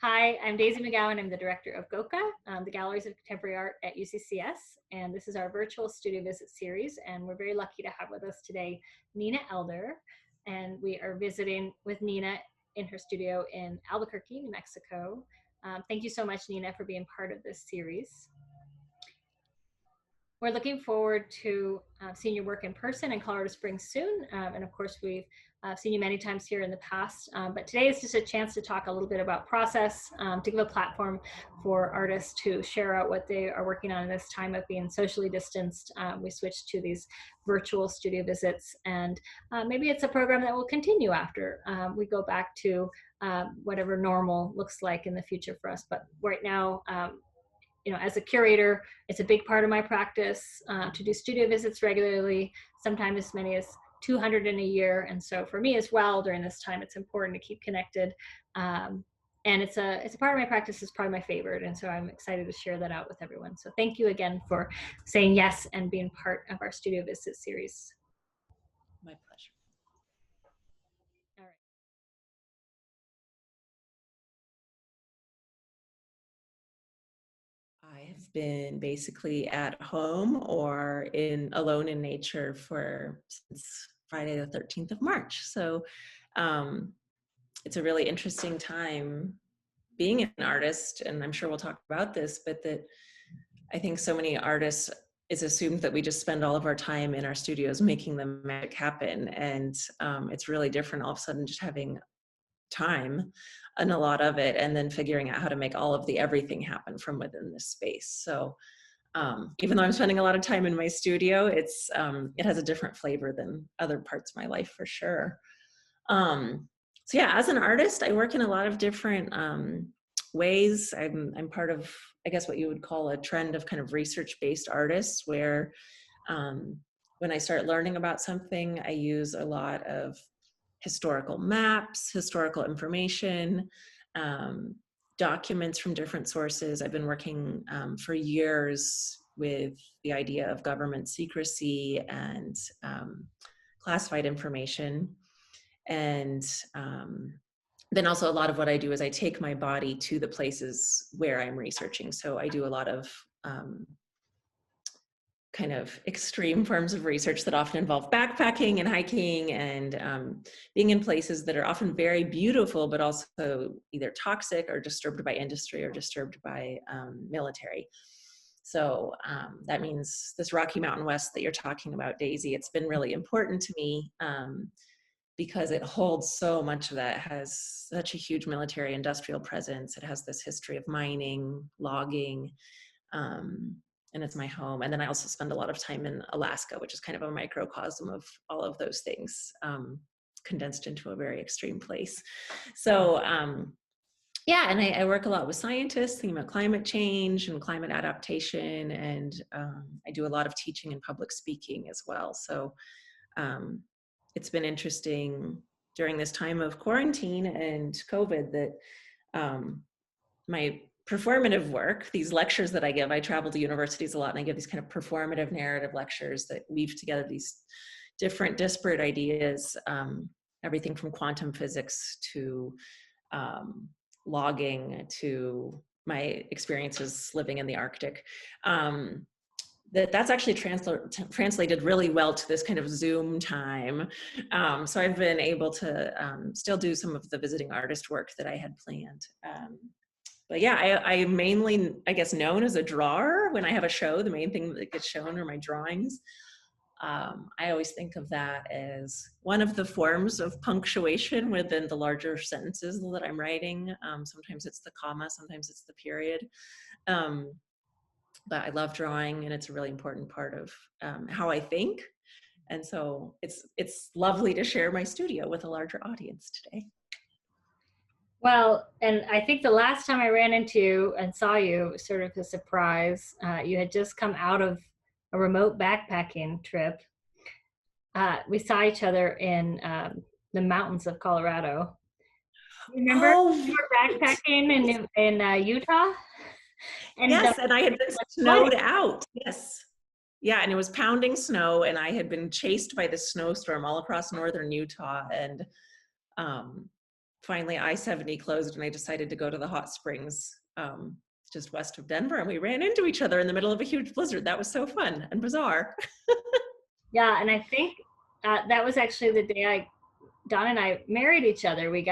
Hi, I'm Daisy McGowan. I'm the director of GOCA, the Galleries of Contemporary Art at UCCS, and this is our virtual studio visit series, and we're very lucky to have with us today Nina Elder, and we are visiting with Nina in her studio in Albuquerque, New Mexico. Thank you so much, Nina, for being part of this series. We're looking forward to seeing your work in person in Colorado Springs soon. And of course, we've seen you many times here in the past. But today is just a chance to talk a little bit about process, to give a platform for artists to share out what they are working on in this time of being socially distanced. We switched to these virtual studio visits, and maybe it's a program that will continue after we go back to whatever normal looks like in the future for us. But right now, you know, as a curator, it's a big part of my practice to do studio visits regularly, sometimes as many as 200 in a year. And so for me as well, during this time, it's important to keep connected. And it's a part of my practice. It's probably my favorite. And so I'm excited to share that out with everyone. So thank you again for saying yes and being part of our studio visit series. My pleasure. All right. I have been basically at home or alone in nature since Friday the 13th of March. So it's a really interesting time being an artist, and I'm sure we'll talk about this, but that I think so many artists, it's assumed that we just spend all of our time in our studios making the magic happen. And it's really different all of a sudden just having time and a lot of it, and then figuring out how to make all of the everything happen from within this space. So even though I'm spending a lot of time in my studio, it has a different flavor than other parts of my life for sure. So yeah, as an artist, I work in a lot of different ways. I'm part of, I guess, what you would call a trend of kind of research-based artists, where when I start learning about something, I use a lot of historical maps, historical information, documents from different sources. I've been working for years with the idea of government secrecy and classified information. And then also a lot of what I do is I take my body to the places where I'm researching. So I do a lot of kind of extreme forms of research that often involve backpacking and hiking and being in places that are often very beautiful, but also either toxic or disturbed by industry or disturbed by military. So that means this Rocky Mountain West that you're talking about, Daisy, it's been really important to me because it holds so much of that. It has such a huge military industrial presence. It has this history of mining, logging, and it's my home. And then I also spend a lot of time in Alaska, which is kind of a microcosm of all of those things condensed into a very extreme place. So yeah, and I work a lot with scientists thinking about climate change and climate adaptation, and I do a lot of teaching and public speaking as well. So it's been interesting during this time of quarantine and COVID that my performative work, these lectures that I give, I travel to universities a lot and I give these kind of performative narrative lectures that weave together these different disparate ideas, everything from quantum physics to logging to my experiences living in the Arctic. That's actually translated really well to this kind of Zoom time. So I've been able to still do some of the visiting artist work that I had planned. But yeah, I'm mainly, I guess, known as a drawer. When I have a show, the main thing that gets shown are my drawings. I always think of that as one of the forms of punctuation within the larger sentences that I'm writing. Sometimes it's the comma, sometimes it's the period. But I love drawing, and it's a really important part of how I think. And so it's lovely to share my studio with a larger audience today. Well, and I think the last time I ran into you and saw you, was sort of a surprise. You had just come out of a remote backpacking trip. We saw each other in the mountains of Colorado. Remember, we were backpacking in Utah? And yes, and I had been snowed out. Yes. Yeah, and it was pounding snow, and I had been chased by this snowstorm all across northern Utah, and finally I-70 closed and I decided to go to the hot springs just west of Denver, and we ran into each other in the middle of a huge blizzard. That was so fun and bizarre. Yeah, and I think that was actually the day Don and I married each other. We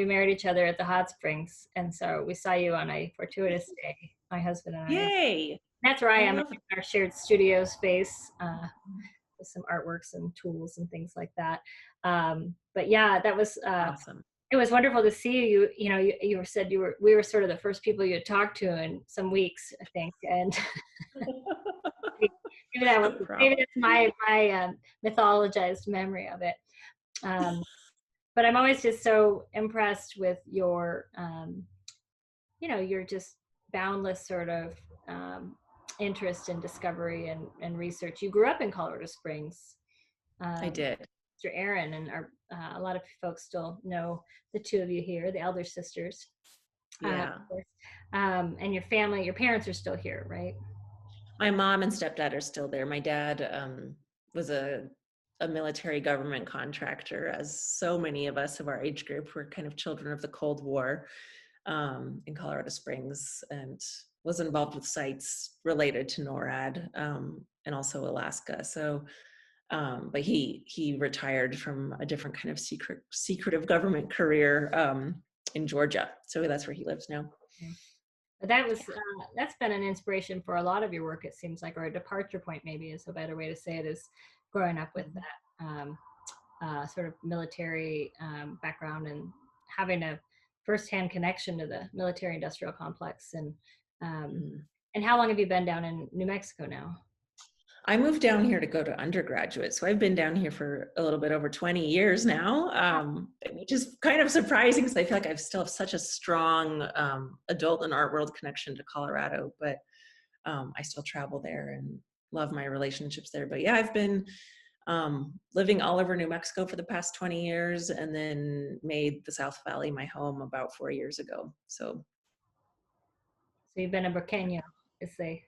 married each other at the hot springs, and so we saw you on a fortuitous day, my husband and I. Yay! That's where I am, in love it. our shared studio space with some artworks and tools and things like that. But yeah, that was Awesome. it was wonderful to see you. You know, you said we were sort of the first people you had talked to in some weeks, I think, and maybe that's my mythologized memory of it. But I'm always just so impressed with your, your just boundless sort of interest in discovery and research. You grew up in Colorado Springs. I did. Mr. Aaron and a lot of folks still know the two of you here, the elder sisters. Yeah. And your family, your parents are still here, right? My mom and stepdad are still there. My dad was a military government contractor, as so many of us of our age group were kind of children of the Cold War in Colorado Springs, and was involved with sites related to NORAD and also Alaska. So, but he retired from a different kind of secretive government career in Georgia. So that's where he lives now. Okay. But that was that's been an inspiration for a lot of your work, it seems like, or a departure point maybe is a better way to say it, is growing up with that sort of military background and having a firsthand connection to the military industrial complex. And how long have you been down in New Mexico now? I moved down here to go to undergraduate, so I've been down here for a little bit over 20 years now, which is kind of surprising because I feel like I still have such a strong adult and art world connection to Colorado, but I still travel there and love my relationships there. But yeah, I've been living all over New Mexico for the past 20 years, and then made the South Valley my home about 4 years ago. So you've been a Burqueño, as they.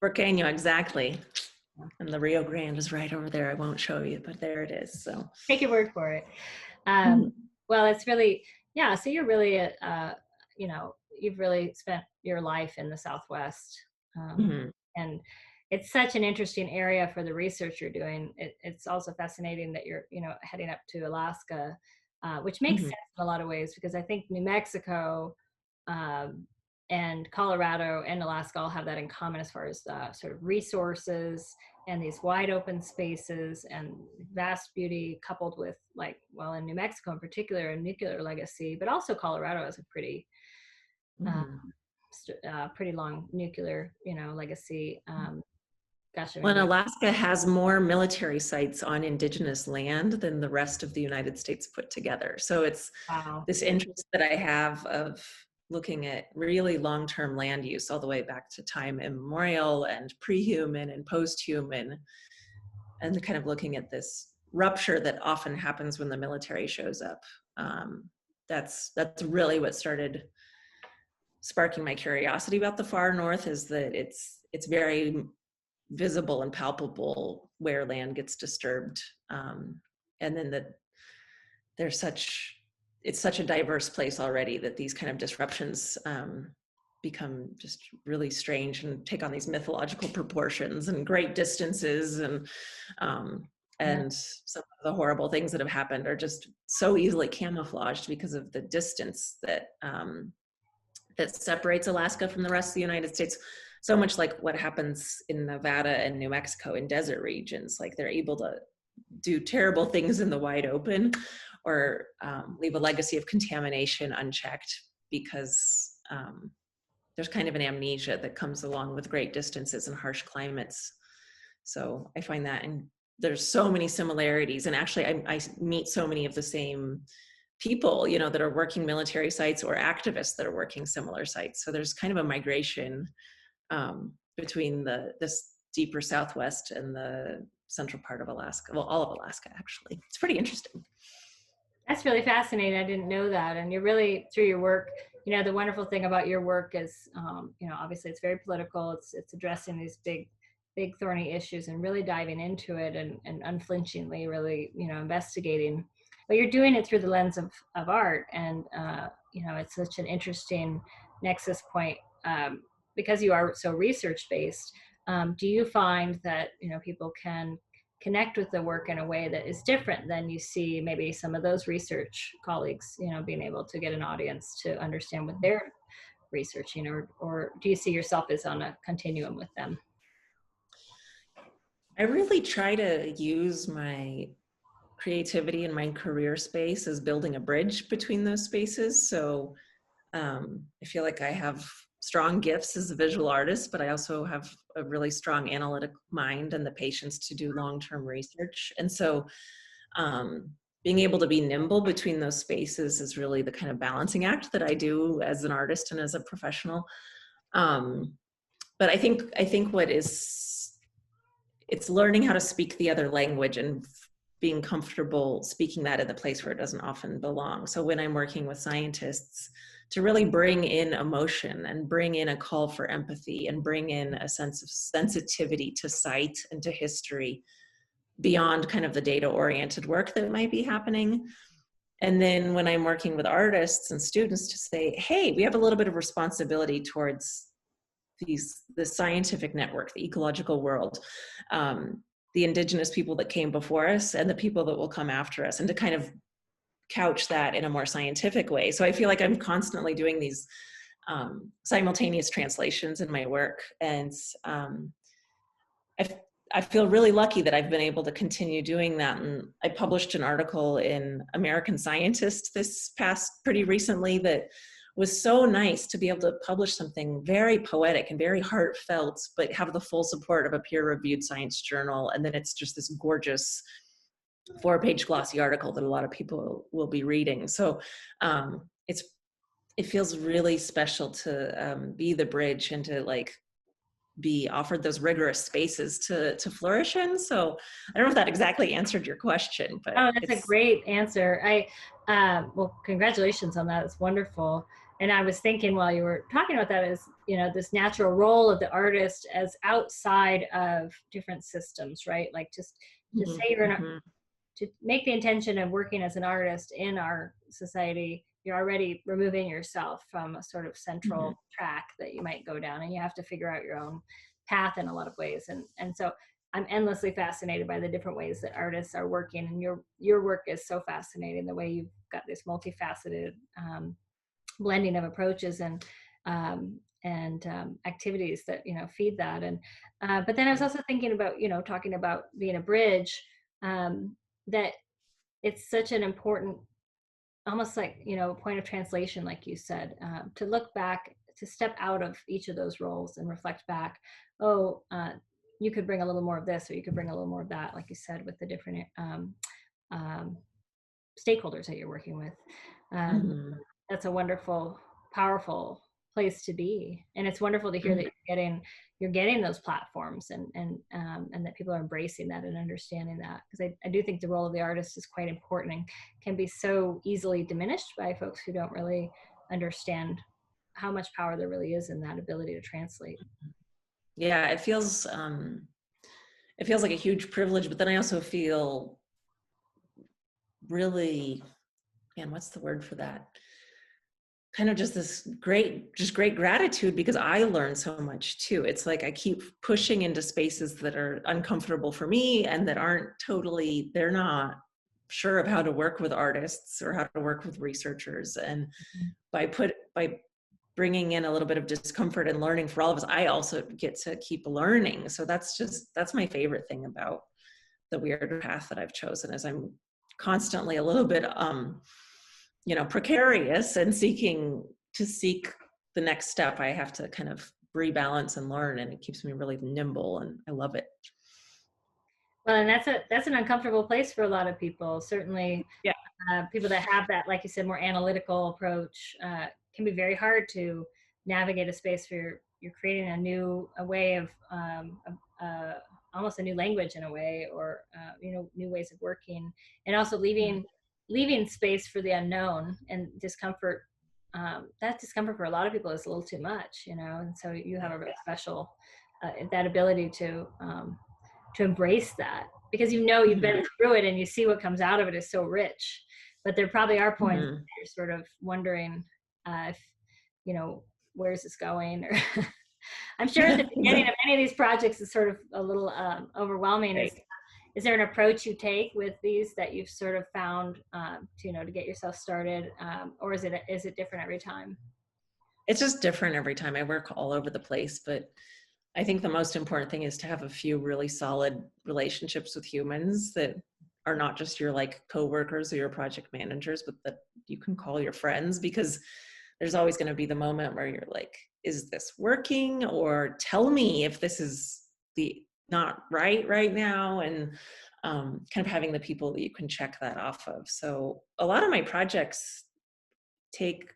Burqueño, exactly. And the Rio Grande is right over there. I won't show you, but there it is. So take your word for it. Well, it's really, yeah. So you're really, you've really spent your life in the Southwest, and it's such an interesting area for the research you're doing. It's also fascinating that you're, heading up to Alaska, which makes sense in a lot of ways, because I think New Mexico and Colorado and Alaska all have that in common as far as sort of resources and these wide open spaces and vast beauty, coupled with, like, well, in New Mexico in particular, a nuclear legacy, but also Colorado has a pretty pretty long nuclear, legacy. Well, Alaska has more military sites on indigenous land than the rest of the United States put together. So it's this interest that I have of looking at really long-term land use all the way back to time immemorial and pre-human and post-human, and kind of looking at this rupture that often happens when the military shows up. That's really what started sparking my curiosity about the far north, is that it's very visible and palpable where land gets disturbed, and then that it's such a diverse place already that these kind of disruptions become just really strange and take on these mythological proportions and great distances, and some of the horrible things that have happened are just so easily camouflaged because of the distance that that separates Alaska from the rest of the United States. So much like what happens in Nevada and New Mexico in desert regions, like they're able to do terrible things in the wide open, or leave a legacy of contamination unchecked, because there's kind of an amnesia that comes along with great distances and harsh climates. So I find that, and there's so many similarities, and actually I meet so many of the same people, that are working military sites, or activists that are working similar sites. So there's kind of a migration between this deeper Southwest and the central part of Alaska. Well, all of Alaska, actually. It's pretty interesting. That's really fascinating. I didn't know that. And you're really, through your work, the wonderful thing about your work is, obviously it's very political. It's addressing these big thorny issues and really diving into it and unflinchingly really, investigating but you're doing it through the lens of art. And, you know, it's such an interesting nexus point, because you are so research based. Do you find that, you know, people can connect with the work in a way that is different than you see maybe some of those research colleagues, you know, being able to get an audience to understand what they're researching, or do you see yourself as on a continuum with them? I really try to use my creativity and my career space as building a bridge between those spaces. So I feel like I have strong gifts as a visual artist, but I also have a really strong analytic mind and the patience to do long-term research. And so being able to be nimble between those spaces is really the kind of balancing act that I do as an artist and as a professional. But I think what is, it's learning how to speak the other language and being comfortable speaking that in the place where it doesn't often belong. So when I'm working with scientists, to really bring in emotion and bring in a call for empathy and bring in a sense of sensitivity to site and to history beyond kind of the data-oriented work that might be happening. And then when I'm working with artists and students, to say, hey, we have a little bit of responsibility towards the scientific network, the ecological world, the indigenous people that came before us and the people that will come after us, and to kind of couch that in a more scientific way. So I feel like I'm constantly doing these simultaneous translations in my work. And I feel really lucky that I've been able to continue doing that. And I published an article in American Scientist this past pretty recently that was so nice to be able to publish something very poetic and very heartfelt, but have the full support of a peer-reviewed science journal. And then it's just this gorgeous 4-page glossy article that a lot of people will be reading. So it feels really special to be the bridge and to like be offered those rigorous spaces to flourish in. So I don't know if that exactly answered your question, but Oh, that's a great answer. Well, congratulations on that. It's wonderful. And I was thinking while you were talking about that is, you know, this natural role of the artist as outside of different systems, right? Like just to say you're to make the intention of working as an artist in our society, you're already removing yourself from a sort of central track that you might go down, and you have to figure out your own path in a lot of ways. And so I'm endlessly fascinated by the different ways that artists are working, and your work is so fascinating, the way you've got this multifaceted blending of approaches and activities that, you know, feed that. And but then I was also thinking about, you know, talking about being a bridge, that it's such an important, almost like, you know, point of translation, like you said, to look back, to step out of each of those roles and reflect back. Oh, you could bring a little more of this, or you could bring a little more of that, like you said, with the different stakeholders that you're working with. That's a wonderful, powerful place to be, and it's wonderful to hear that you're getting those platforms, and that people are embracing that and understanding that, because I do think the role of the artist is quite important and can be so easily diminished by folks who don't really understand how much power there really is in that ability to translate. Yeah, it feels like a huge privilege, but then I also feel really, man, what's the word for that? Kind of just this great gratitude, because I learn so much too. It's like I keep pushing into spaces that are uncomfortable for me and that aren't totally, they're not sure of how to work with artists or how to work with researchers. And by bringing in a little bit of discomfort and learning for all of us, I also get to keep learning. So that's my favorite thing about the weird path that I've chosen, is I'm constantly a little bit you know, precarious and seek the next step. I have to kind of rebalance and learn, and it keeps me really nimble, and I love it. Well, and that's an uncomfortable place for a lot of people. Certainly, yeah. People that have that, like you said, more analytical approach, can be very hard to navigate a space where you're creating a way of almost a new language in a way, or you know, new ways of working, and also leaving space for the unknown and discomfort. That discomfort for a lot of people is a little too much, you know, and so you have a really special that ability to embrace that, because you've been through it and you see what comes out of it is so rich. But there probably are points where you're sort of wondering if, where is this going? Or I'm sure at the beginning of any of these projects is sort of a little overwhelming. Right. Is there an approach you take with these that you've sort of found to get yourself started, or is it different every time? It's just different every time. I work all over the place, but I think the most important thing is to have a few really solid relationships with humans that are not just your like coworkers or your project managers, but that you can call your friends, because there's always going to be the moment where you're like, is this working? Or tell me if this is not right now. And kind of having the people that you can check that off of. So a lot of my projects take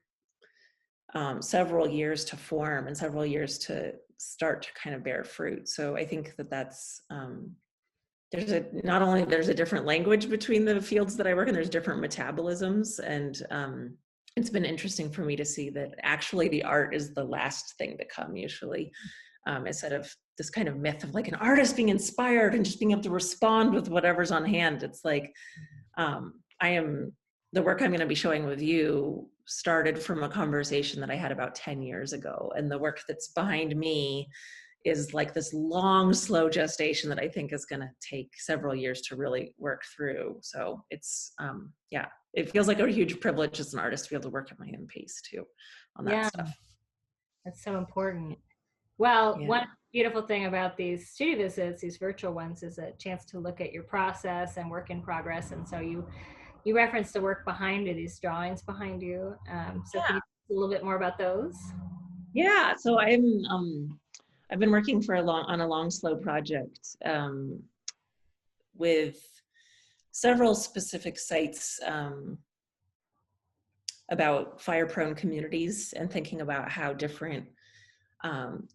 several years to form and several years to start to kind of bear fruit. So I think that's not only there's a different language between the fields that I work in, there's different metabolisms. And it's been interesting for me to see that actually the art is the last thing to come usually, instead of this kind of myth of like an artist being inspired and just being able to respond with whatever's on hand. It's like, the work I'm going to be showing with you started from a conversation that I had about 10 years ago. And the work that's behind me is like this long, slow gestation that I think is going to take several years to really work through. So it's, it feels like a huge privilege as an artist to be able to work at my own pace too on that stuff. That's so important. Well, one beautiful thing about these studio visits, these virtual ones, is a chance to look at your process and work in progress. And so you referenced the work behind you, these drawings behind you. So can you talk a little bit more about those? Yeah, so I've been working on a long, slow project with several specific sites about fire-prone communities, and thinking about how different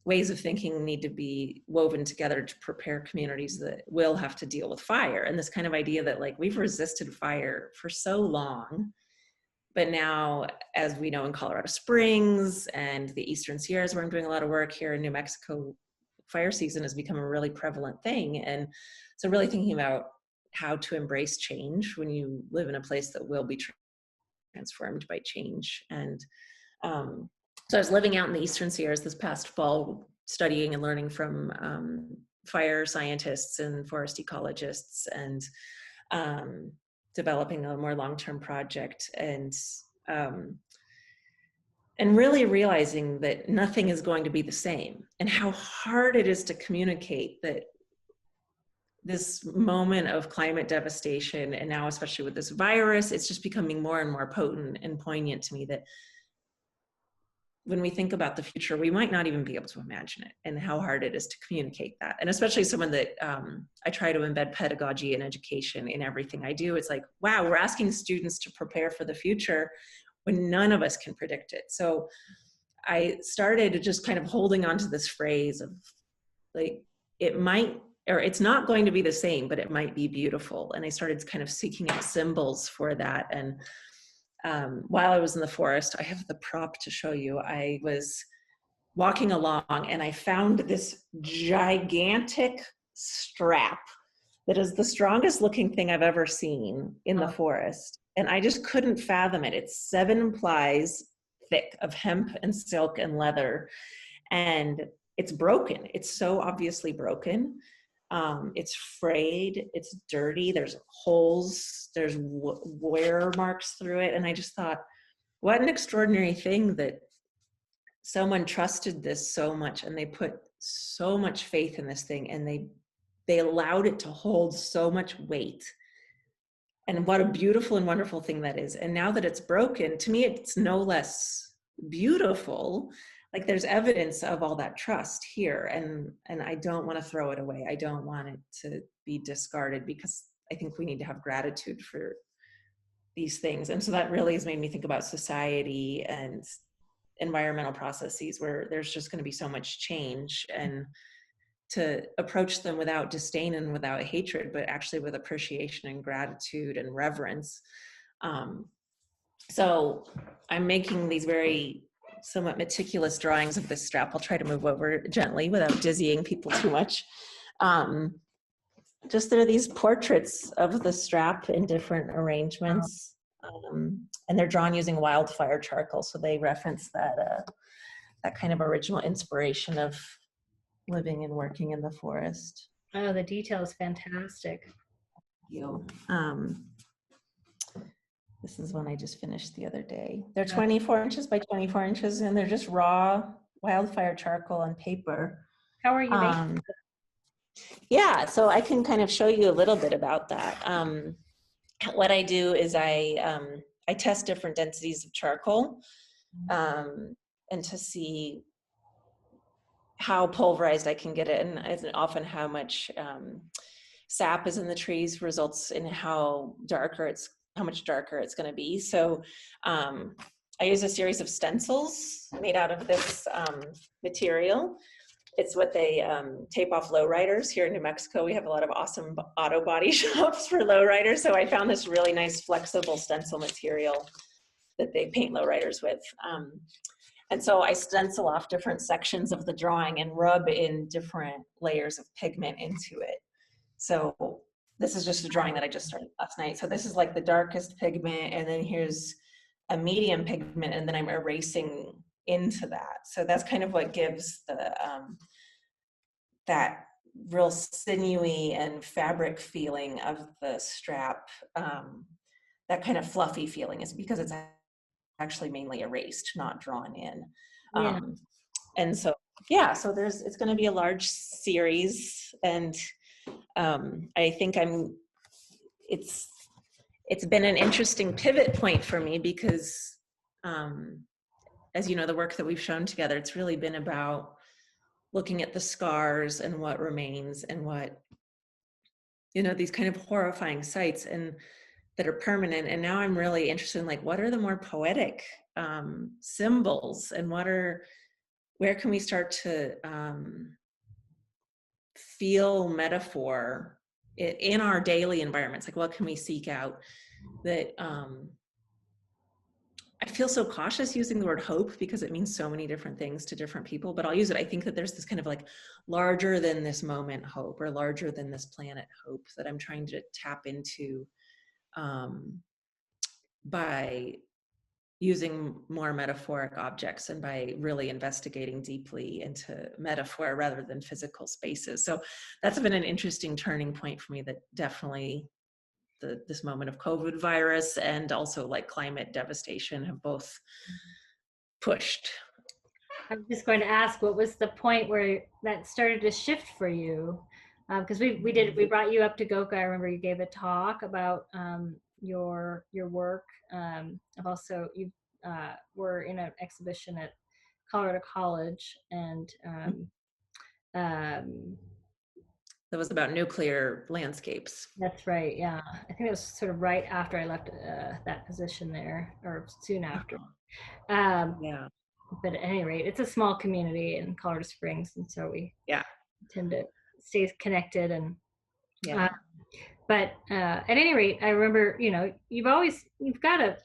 ways of thinking need to be woven together to prepare communities that will have to deal with fire. And this kind of idea that like we've resisted fire for so long, but now, as we know, in Colorado Springs and the Eastern Sierras, where I'm doing a lot of work here in New Mexico, fire season has become a really prevalent thing. And so really thinking about how to embrace change when you live in a place that will be transformed by change. And so I was living out in the Eastern Sierras this past fall, studying and learning from fire scientists and forest ecologists, and developing a more long-term project, and really realizing that nothing is going to be the same, and how hard it is to communicate that this moment of climate devastation, and now especially with this virus, it's just becoming more and more potent and poignant to me that when we think about the future, we might not even be able to imagine it, and how hard it is to communicate that. And especially someone that I try to embed pedagogy and education in everything I do. It's like, wow, we're asking students to prepare for the future when none of us can predict it. So I started just kind of holding on to this phrase of like, it might, or it's not going to be the same, but it might be beautiful. And I started kind of seeking out symbols for that. And while I was in the forest, I have the prop to show you. I was walking along and I found this gigantic strap that is the strongest looking thing I've ever seen in the forest. And I just couldn't fathom it. It's 7 plies thick of hemp and silk and leather. And it's broken. It's so obviously broken. It's frayed, it's dirty, there's holes, there's wear marks through it. And I just thought, what an extraordinary thing that someone trusted this so much, and they put so much faith in this thing, and they allowed it to hold so much weight. And what a beautiful and wonderful thing that is. And now that it's broken, to me, it's no less beautiful. Like there's evidence of all that trust here, and I don't want to throw it away. I don't want it to be discarded, because I think we need to have gratitude for these things. And so that really has made me think about society and environmental processes where there's just going to be so much change, and to approach them without disdain and without hatred, but actually with appreciation and gratitude and reverence. So I'm making these very somewhat meticulous drawings of this strap. I'll try to move over gently without dizzying people too much. just there are these portraits of the strap in different arrangements, and they're drawn using wildfire charcoal. So they reference that kind of original inspiration of living and working in the forest. Oh, the detail is fantastic. You. This is one I just finished the other day. They're 24 inches by 24 inches, and they're just raw wildfire charcoal on paper. How are you making? Yeah, so I can kind of show you a little bit about that. What I do is I test different densities of charcoal, and to see how pulverized I can get it, and often how much sap is in the trees results in how much darker it's going to be. So I use a series of stencils made out of this material. It's what they tape off lowriders. Here in New Mexico, we have a lot of awesome auto body shops for lowriders. So I found this really nice flexible stencil material that they paint lowriders with. And so I stencil off different sections of the drawing and rub in different layers of pigment into it. So this is just a drawing that I just started last night. So this is like the darkest pigment, and then here's a medium pigment, and then I'm erasing into that. So that's kind of what gives the that real sinewy and fabric feeling of the strap. That kind of fluffy feeling is because it's actually mainly erased, not drawn in. Yeah. And so, yeah, so it's going to be a large series, and I think it's been an interesting pivot point for me because, as you know, the work that we've shown together, it's really been about looking at the scars and what remains and what, these kind of horrifying sites and that are permanent. And now I'm really interested in, like, what are the more poetic symbols, and where can we start to feel metaphor in our daily environments? Like, what can we seek out that I feel so cautious using the word hope because it means so many different things to different people, but I'll use it. I think that there's this kind of like larger than this moment hope, or larger than this planet hope, that I'm trying to tap into by using more metaphoric objects and by really investigating deeply into metaphor rather than physical spaces. So that's been an interesting turning point for me, that definitely this moment of COVID virus and also like climate devastation have both pushed. I was just going to ask, what was the point where that started to shift for you? Because we brought you up to GOCA. I remember you gave a talk about your work. I've also, you were in an exhibition at Colorado College, and that was about nuclear landscapes. That's right. Yeah, I think it was sort of right after I left that position there, or soon after. Yeah. But at any rate, it's a small community in Colorado Springs, and so we tend to stay connected. And but at any rate, I remember, you've got a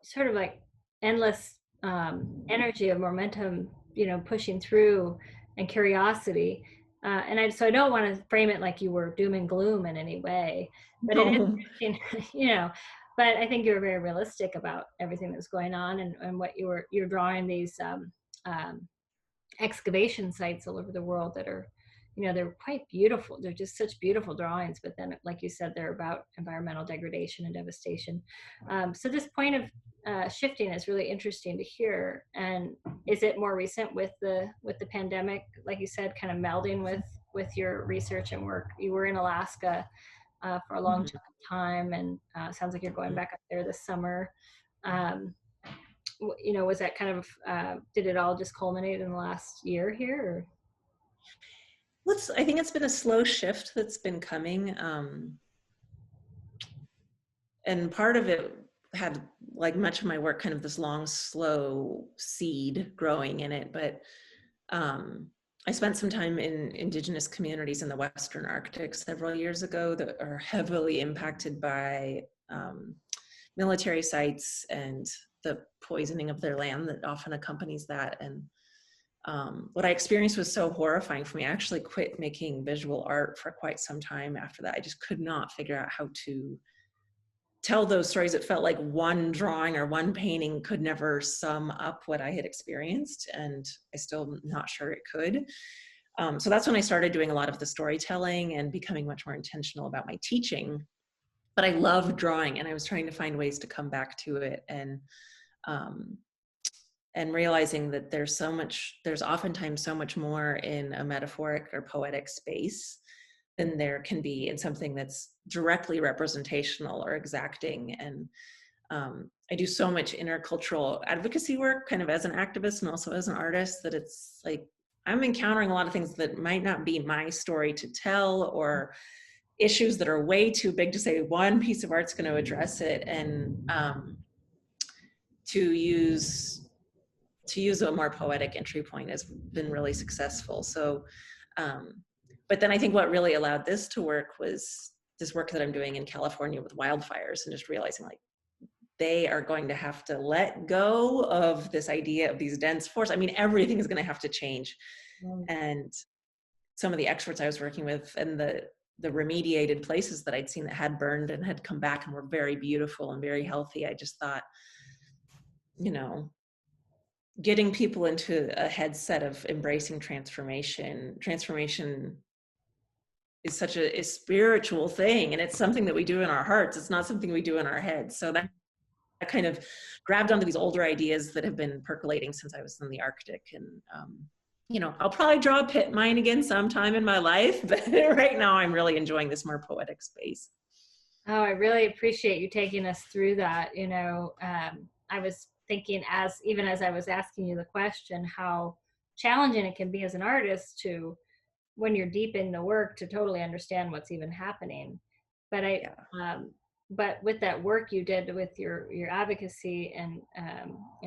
sort of like endless energy of momentum, pushing through, and curiosity. So I don't want to frame it like you were doom and gloom in any way, but it is interesting, but I think you were very realistic about everything that was going on, and what you're drawing these excavation sites all over the world that are, they're quite beautiful. They're just such beautiful drawings, but then, like you said, they're about environmental degradation and devastation. So this point of shifting is really interesting to hear. And is it more recent with the pandemic, like you said, kind of melding with your research and work? You were in Alaska for a long time, and sounds like you're going back up there this summer. Was that kind of, did it all just culminate in the last year here? Or? I think it's been a slow shift that's been coming. And part of it had, like much of my work, kind of this long, slow seed growing in it. But I spent some time in indigenous communities in the Western Arctic several years ago that are heavily impacted by military sites and the poisoning of their land that often accompanies that. And what I experienced was so horrifying for me. I actually quit making visual art for quite some time after that. I just could not figure out how to tell those stories. It felt like one drawing or one painting could never sum up what I had experienced, and I still not sure it could. So that's when I started doing a lot of the storytelling and becoming much more intentional about my teaching. But I love drawing, and I was trying to find ways to come back to it, and realizing that there's oftentimes so much more in a metaphoric or poetic space than there can be in something that's directly representational or exacting. And I do so much intercultural advocacy work kind of as an activist and also as an artist, that it's like I'm encountering a lot of things that might not be my story to tell, or issues that are way too big to say one piece of art's going to address it. And to use a more poetic entry point has been really successful. So, but then I think what really allowed this to work was this work that I'm doing in California with wildfires, and just realizing like they are going to have to let go of this idea of these dense forests. I mean, everything is going to have to change. And some of the experts I was working with and the remediated places that I'd seen that had burned and had come back and were very beautiful and very healthy, I just thought, you know, getting people into a headset of embracing transformation is such a spiritual thing, and it's something that we do in our hearts. It's not something we do in our heads. So that kind of grabbed onto these older ideas that have been percolating since I was in the Arctic. And you know, I'll probably draw a pit mine again sometime in my life, but right now I'm really enjoying this more poetic space. Oh, I really appreciate you taking us through that. You know, I was thinking even as I was asking you the question, how challenging it can be as an artist to, when you're deep in the work, to totally understand what's even happening. But but with that work you did with your advocacy and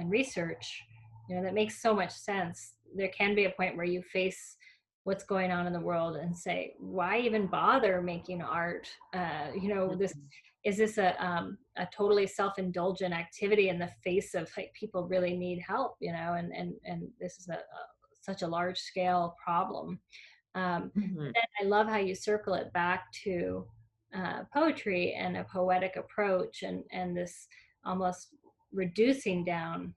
research, you know, that makes so much sense. There can be a point where you face what's going on in the world and say, why even bother making art? You know, is this a totally self-indulgent activity in the face of like people really need help, you know, and this is such a large scale problem. But then I love how you circle it back to poetry and a poetic approach, and this almost reducing down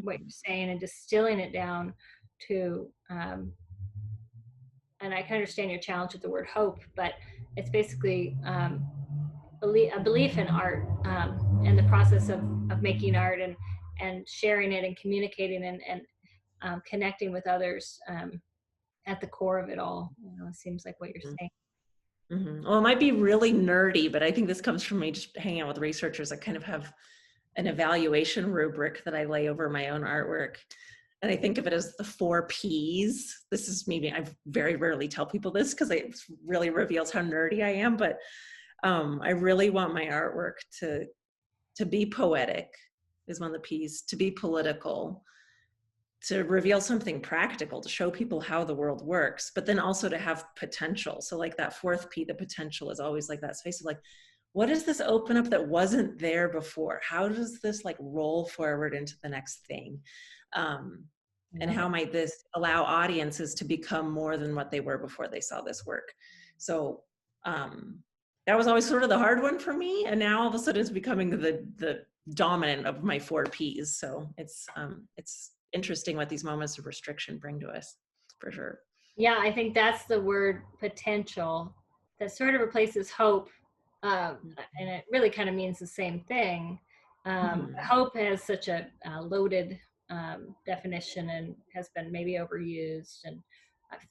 what you're saying and distilling it down to and I can understand your challenge with the word hope, but it's basically a belief in art and the process of making art and sharing it and communicating and connecting with others at the core of it all. You know, it seems like what you're saying. Well, it might be really nerdy, but I think this comes from me just hanging out with researchers. I kind of have an evaluation rubric that I lay over my own artwork. And I think of it as the 4 Ps. This is maybe, I very rarely tell people this because it really reveals how nerdy I am, but I really want my artwork to be poetic is one of the Ps, to be political, to reveal something practical, to show people how the world works, but then also to have potential. So like that 4th P, the potential is always like that space of like, what does this open up that wasn't there before? How does this like roll forward into the next thing? And how might this allow audiences to become more than what they were before they saw this work? So that was always sort of the hard one for me. And now all of a sudden it's becoming the dominant of my 4 Ps. So it's interesting what these moments of restriction bring to us, for sure. Yeah, I think that's the word potential that sort of replaces hope. And it really kind of means the same thing. Hope has such a loaded definition and has been maybe overused and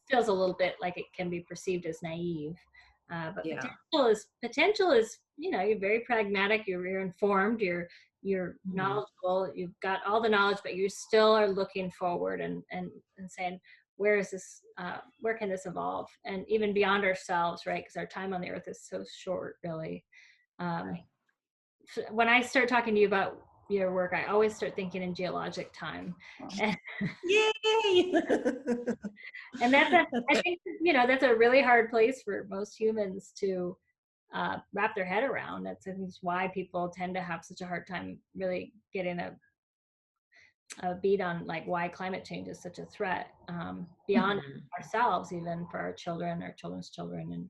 feels a little bit like it can be perceived as naive. But potential is, you know, you're very pragmatic, you're informed, you're knowledgeable, you've got all the knowledge, but you still are looking forward and saying, where is this, where can this evolve? And even beyond ourselves, right? Because our time on the earth is so short, really. When I start talking to you about your work, I always start thinking in geologic time. Yay! And I think, you know, that's a really hard place for most humans to wrap their head around. That's why people tend to have such a hard time really getting a a beat on like why climate change is such a threat, beyond Mhm. ourselves, even for our children, our children's children,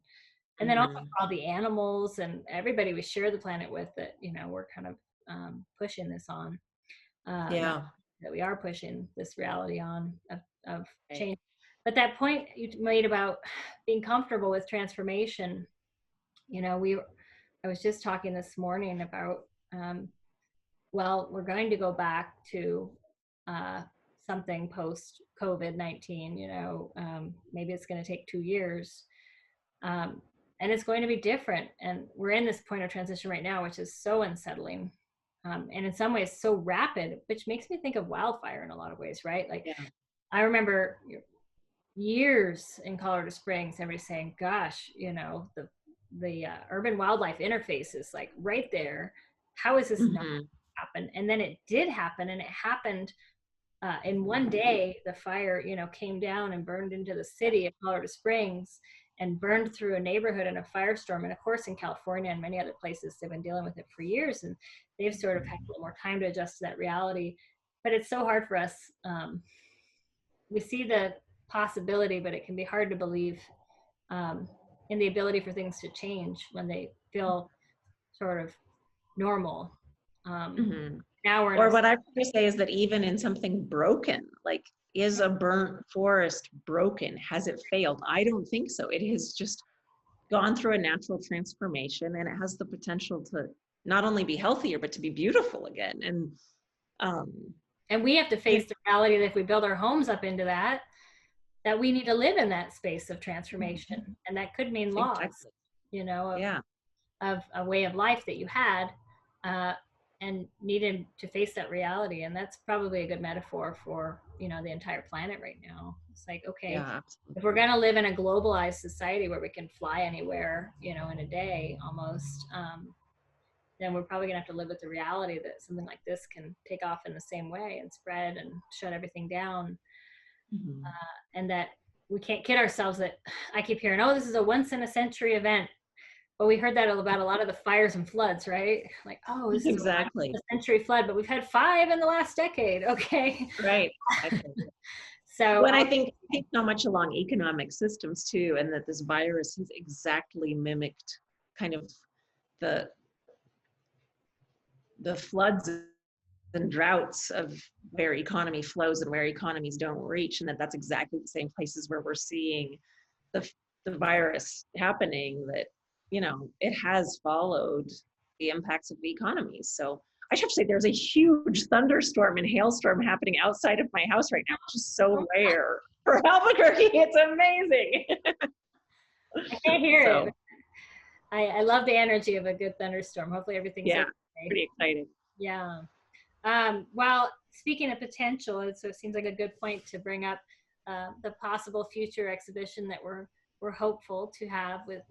and then also Mhm. for all the animals and everybody we share the planet with, that, you know, we're kind of pushing this on, not Yeah. that we are pushing this reality on of Right. change. But that point you made about being comfortable with transformation, you know, I was just talking this morning about, well, we're going to go back to uh, something post COVID-19, you know, maybe it's going to take 2 years, um, and it's going to be different. And we're in this point of transition right now, which is so unsettling, and in some ways so rapid, which makes me think of wildfire in a lot of ways, right? Like, Yeah. I remember years in Colorado Springs, everybody saying, "Gosh, you know, the urban wildlife interface is like right there. How is this not Mhm. happen?" And then it did happen, and it happened in one day. The fire, you know, came down and burned into the city of Colorado Springs and burned through a neighborhood in a firestorm. And of course, in California and many other places, they've been dealing with it for years, and they've sort of had a little more time to adjust to that reality. But it's so hard for us. We see the possibility, but it can be hard to believe um, in the ability for things to change when they feel sort of normal. Um, Mhm. Now we're in Or our, what I prefer to say is that even in something broken, like, is a burnt forest broken? Has it failed? I don't think so. It has just gone through a natural transformation, and it has the potential to not only be healthier, but to be beautiful again. And um, and we have to face the reality that if we build our homes up into that, that we need to live in that space of transformation, and that could mean loss, exactly. you know, Yeah. of a way of life that you had, uh, and needed to face that reality. And that's probably a good metaphor for, you know, the entire planet right now. It's like, okay, Yeah, if we're absolutely. going to live in a globalized society where we can fly anywhere, you know, in a day almost, then we're probably going to have to live with the reality that something like this can take off in the same way and spread and shut everything down. Mhm. And that we can't kid ourselves that I keep hearing, oh, this is a once in a century event. But we heard that about a lot of the fires and floods, right? Like, oh, this is a Exactly. century flood, but we've had 5 in the last decade. Okay. Right. Exactly. So, When I think so much along economic systems too, and that this virus has exactly mimicked kind of the floods and droughts of where economy flows and where economies don't reach, and that's exactly the same places where we're seeing the virus happening, that, you know, it has followed the impacts of the economies. So I should say there's a huge thunderstorm and hailstorm happening outside of my house right now, which is so rare for Albuquerque. It's amazing. I can't hear it. So I love the energy of a good thunderstorm. Hopefully everything's yeah, okay. pretty excited. Yeah. Well, speaking of potential, so it seems like a good point to bring up the possible future exhibition that we're hopeful to have with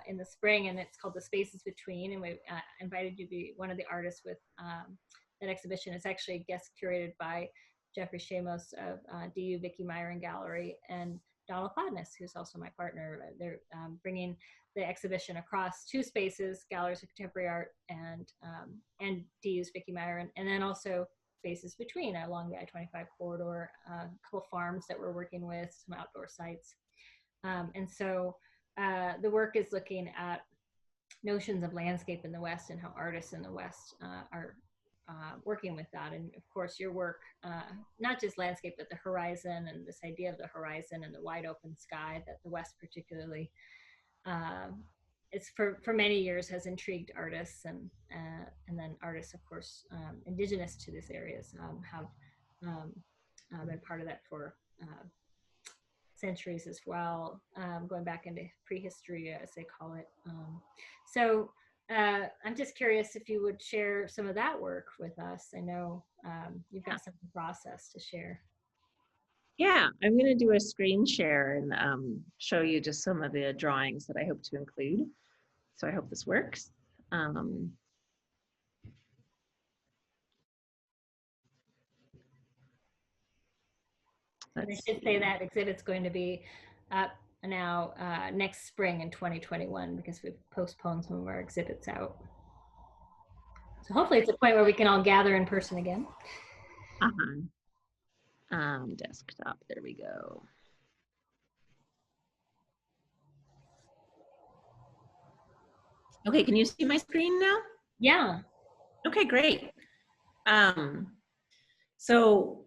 in the spring, and it's called The Spaces Between, and we invited you to be one of the artists with that exhibition. It's actually guest curated by Jeffrey Shamos of DU Vicky Myron Gallery, and Donald Podness, who's also my partner. They're bringing the exhibition across 2 spaces, Galleries of Contemporary Art and DU's Vicky Myron, and then also spaces between along the I-25 corridor, a couple farms that we're working with, some outdoor sites. And so the work is looking at notions of landscape in the West and how artists in the West are working with that. And of course, your work, not just landscape, but the horizon, and this idea of the horizon and the wide open sky that the West particularly it's for many years has intrigued artists, and then artists, of course, indigenous to these areas, have been part of that for centuries as well, going back into prehistory, as they call it. So I'm just curious if you would share some of that work with us. I know you've got some process to share. Yeah, I'm going to do a screen share and show you just some of the drawings that I hope to include. So I hope this works. And I Let's should say see. that exhibit's going to be up now next spring in 2021, because we've postponed some of our exhibits out. So hopefully it's a point where we can all gather in person again. Uh-huh. Desktop, there we go. Okay, can you see my screen now? Yeah. Okay, great. So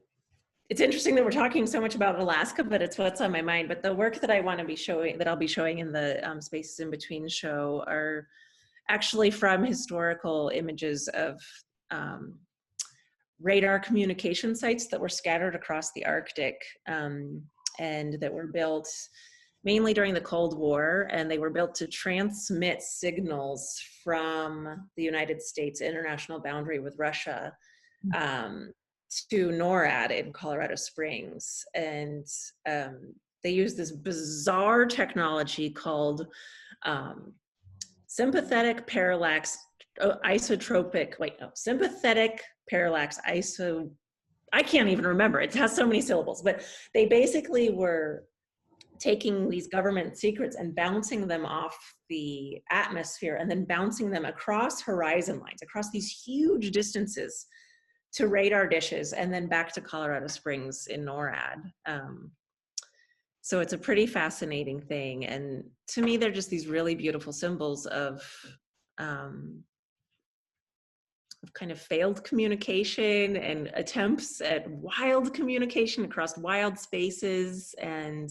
it's interesting that we're talking so much about Alaska, but it's what's on my mind. But the work that I want to be showing, that I'll be showing in the Spaces in Between show, are actually from historical images of radar communication sites that were scattered across the Arctic, and that were built mainly during the Cold War, and they were built to transmit signals from the United States international boundary with Russia to NORAD in Colorado Springs. And they use this bizarre technology called sympathetic parallax isotropic, sympathetic parallax I can't even remember, it has so many syllables, but they basically were taking these government secrets and bouncing them off the atmosphere and then bouncing them across horizon lines, across these huge distances to radar dishes, and then back to Colorado Springs in NORAD. So it's a pretty fascinating thing. And to me, they're just these really beautiful symbols of kind of failed communication and attempts at wild communication across wild spaces, and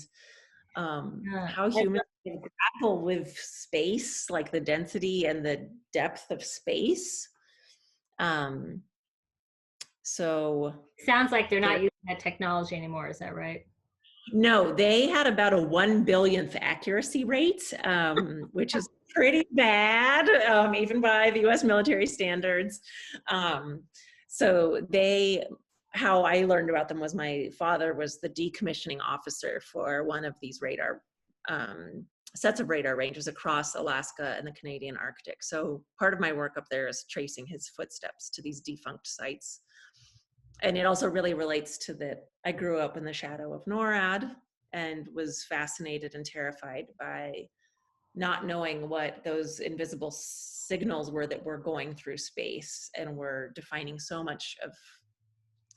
how humans grapple with space, like the density and the depth of space. So sounds like they're not using that technology anymore. Is that right? No, they had about a 1/100000th accuracy rate, which is pretty bad, even by the US military standards. So how I learned about them was my father was the decommissioning officer for one of these radar sets of radar ranges across Alaska and the Canadian Arctic. So part of my work up there is tracing his footsteps to these defunct sites. And it also really relates to that I grew up in the shadow of NORAD and was fascinated and terrified by not knowing what those invisible signals were that were going through space and were defining so much of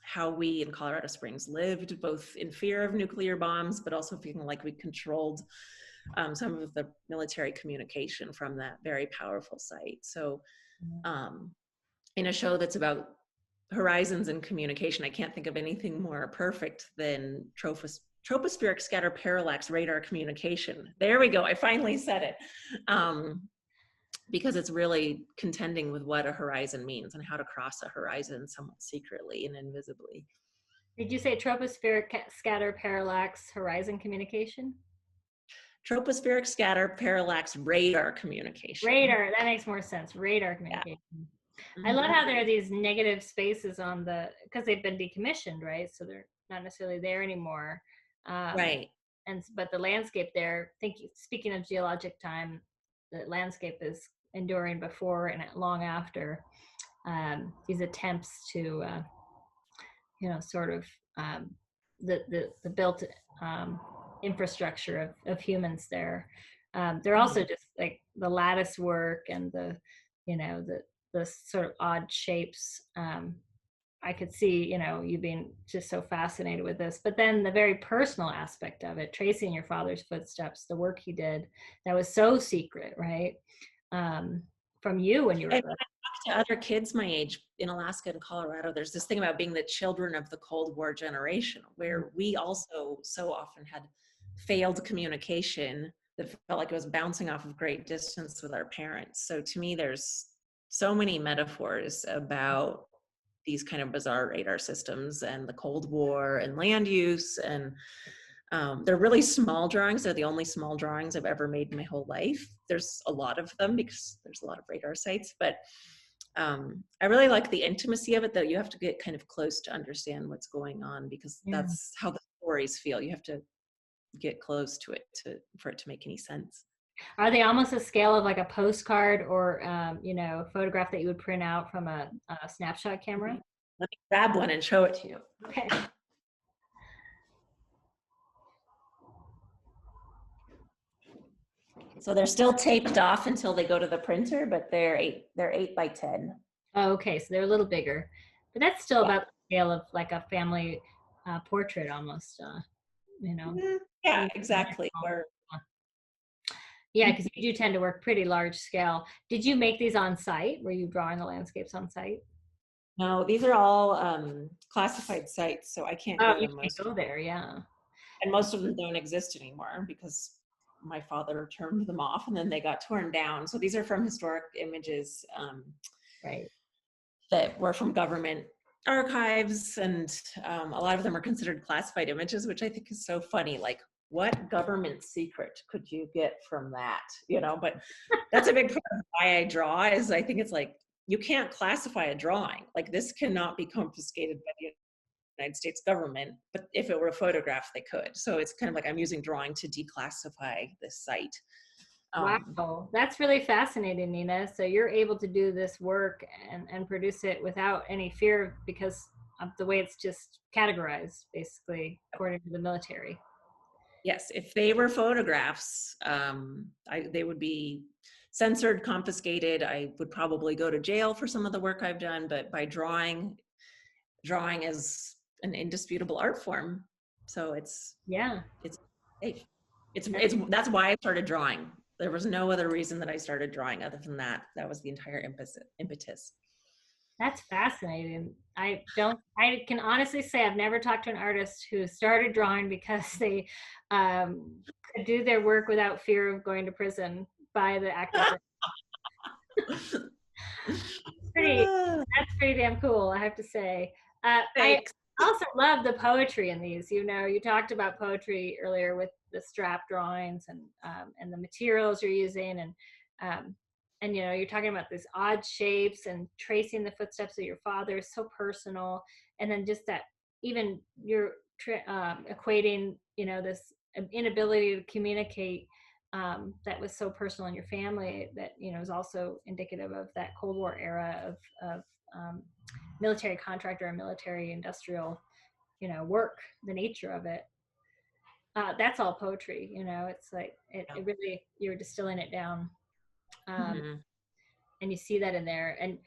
how we in Colorado Springs lived, both in fear of nuclear bombs, but also feeling like we controlled some of the military communication from that very powerful site. So in a show that's about horizons and communication, I can't think of anything more perfect than tropospheric scatter parallax radar communication. There we go, I finally said it. Because it's really contending with what a horizon means and how to cross a horizon somewhat secretly and invisibly. Did you say tropospheric scatter parallax horizon communication? Tropospheric scatter parallax radar communication. Radar, that makes more sense. Radar communication. Yeah. I love how there are these negative spaces on because they've been decommissioned, right? So they're not necessarily there anymore. Right. But the landscape there, speaking of geologic time, the landscape is enduring before and long after these attempts to, sort of the built infrastructure of humans there. They're also just like the lattice work and the sort of odd shapes. I could see, you being just so fascinated with this, but then the very personal aspect of it, tracing your father's footsteps, the work he did that was so secret, right? From you when you were little. To other kids my age in Alaska and Colorado, there's this thing about being the children of the Cold War generation, where we also so often had failed communication that felt like it was bouncing off of great distance with our parents. So to me, there's so many metaphors about these kind of bizarre radar systems and the Cold War and land use. And they're really small drawings. They're the only small drawings I've ever made in my whole life. There's a lot of them because there's a lot of radar sites, but I really like the intimacy of it, though. You have to get kind of close to understand what's going on, because that's how the stories feel. You have to get close to it for it to make any sense. Are they almost a scale of like a postcard or a photograph that you would print out from a snapshot camera? Let me grab one and show it to you. Okay. So they're still taped off until they go to the printer, but they're 8 by 10. Oh, okay, so they're a little bigger, but that's still about the scale of like a family portrait almost, you know. Yeah, exactly. Or yeah, because you do tend to work pretty large scale. Did you make these on site? Were you drawing the landscapes on site? no, these are all classified sites, so I can't Oh, go you to can't most, go there, yeah. and most of them don't exist anymore because my father turned them off and then they got torn down. So these are from historic images Right. that were from government archives, and a lot of them are considered classified images, which I think is so funny. Like, what government secret could you get from that? You know, but that's a big part of why I draw, is I think it's like, you can't classify a drawing. Like, this cannot be confiscated by the United States government, but if it were a photograph, they could. So it's kind of like I'm using drawing to declassify this site. Wow, that's really fascinating, Nina. So you're able to do this work and produce it without any fear because of the way it's just categorized, basically, according to the military. Yes, if they were photographs, they would be censored, confiscated. I would probably go to jail for some of the work I've done, but by drawing is an indisputable art form. So it's Yeah. safe. It's that's why I started drawing. There was no other reason that I started drawing other than that. That was the entire impetus. That's fascinating. I can honestly say I've never talked to an artist who started drawing because they could do their work without fear of going to prison by the act of pretty, that's pretty damn cool, I have to say. I Thanks. also love the poetry in these. You know, you talked about poetry earlier with the strap drawings and the materials you're using, um, and you know, you're talking about these odd shapes and tracing the footsteps of your father is so personal, and then just that even you're equating, you know, this inability to communicate that was so personal in your family that, you know, is also indicative of that Cold War era of military contractor and military industrial, you know, work, the nature of it. That's all poetry, you know. It's like it really, you're distilling it down, Mm-hmm. and you see that in there. And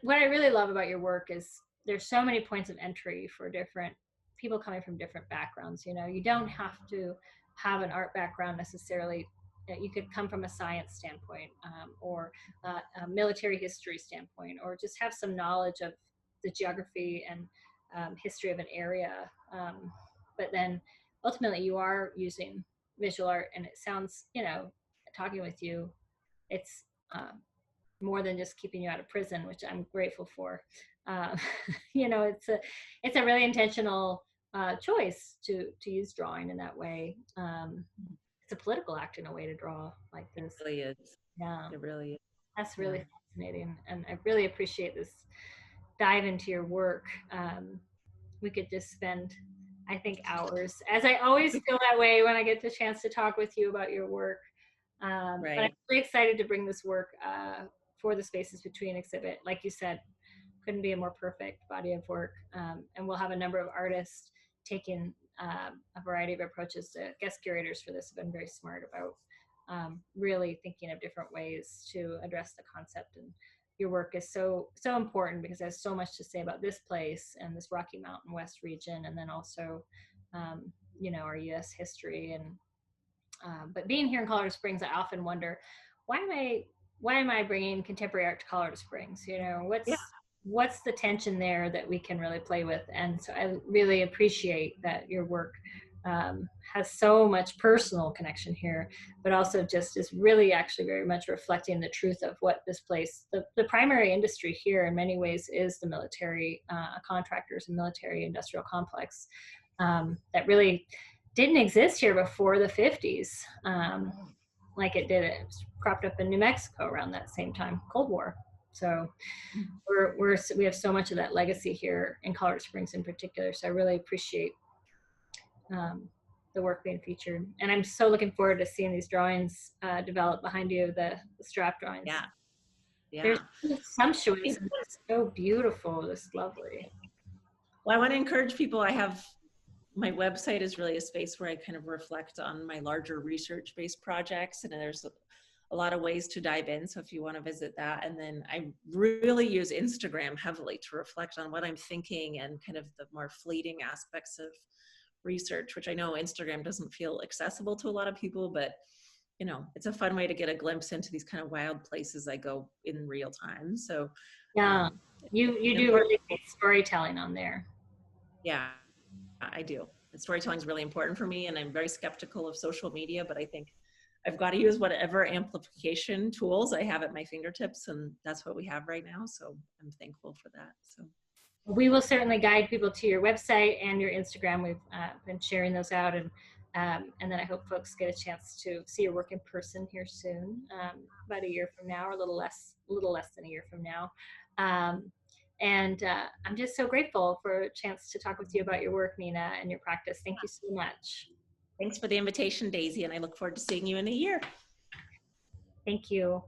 what I really love about your work is there's so many points of entry for different people coming from different backgrounds. You know, you don't have to have an art background necessarily. You could come from a science standpoint, or a military history standpoint, or just have some knowledge of the geography and history of an area. But then ultimately you are using visual art, and it sounds, you know, talking with you, it's more than just keeping you out of prison, which I'm grateful for. Uh, you know, it's a really intentional choice to use drawing in that way. It's a political act in a way to draw like this. It really is. Yeah, It really is. that's Yeah. really fascinating, and I really appreciate this dive into your work. We could just spend, I think, hours, as I always feel that way when I get the chance to talk with you about your work. But I'm Right. really excited to bring this work for the Spaces Between exhibit. Like you said, couldn't be a more perfect body of work. And we'll have a number of artists taking a variety of approaches. To guest curators for this have been very smart about really thinking of different ways to address the concept. And your work is so important because there's so much to say about this place and this Rocky Mountain West region, and then also you know, our U.S. history. And but being here in Colorado Springs, I often wonder, why am I bringing contemporary art to Colorado Springs? You know, Yeah. what's the tension there that we can really play with? And so I really appreciate that your work has so much personal connection here, but also just is really actually very much reflecting the truth of what this place, the primary industry here in many ways is the military contractors and military industrial complex that really didn't exist here before the 50s, like it did. It cropped up in New Mexico around that same time, Cold War. So we have so much of that legacy here in Colorado Springs in particular. So I really appreciate the work being featured, and I'm so looking forward to seeing these drawings develop behind you, the strap drawings. Yeah. Yeah. They're so sumptuous and so beautiful, just lovely. Well, I want to encourage people. My website is really a space where I kind of reflect on my larger research-based projects, and there's a lot of ways to dive in. So if you want to visit that, and then I really use Instagram heavily to reflect on what I'm thinking and kind of the more fleeting aspects of research, which I know Instagram doesn't feel accessible to a lot of people, but you know, it's a fun way to get a glimpse into these kind of wild places I go in real time. So Yeah, you do important. really great storytelling on there. Yeah, I do. And storytelling is really important for me, and I'm very skeptical of social media, but I think I've got to use whatever amplification tools I have at my fingertips, and that's what we have right now. So I'm thankful for that. So We will certainly guide people to your website and your Instagram. We've been sharing those out, and then I hope folks get a chance to see your work in person here soon, about a year from now, or a little less than a year from now. And I'm just so grateful for a chance to talk with you about your work, Nina, and your practice. Thank you so much. thanks for the invitation, Daisy, and I look forward to seeing you in a year. Thank you.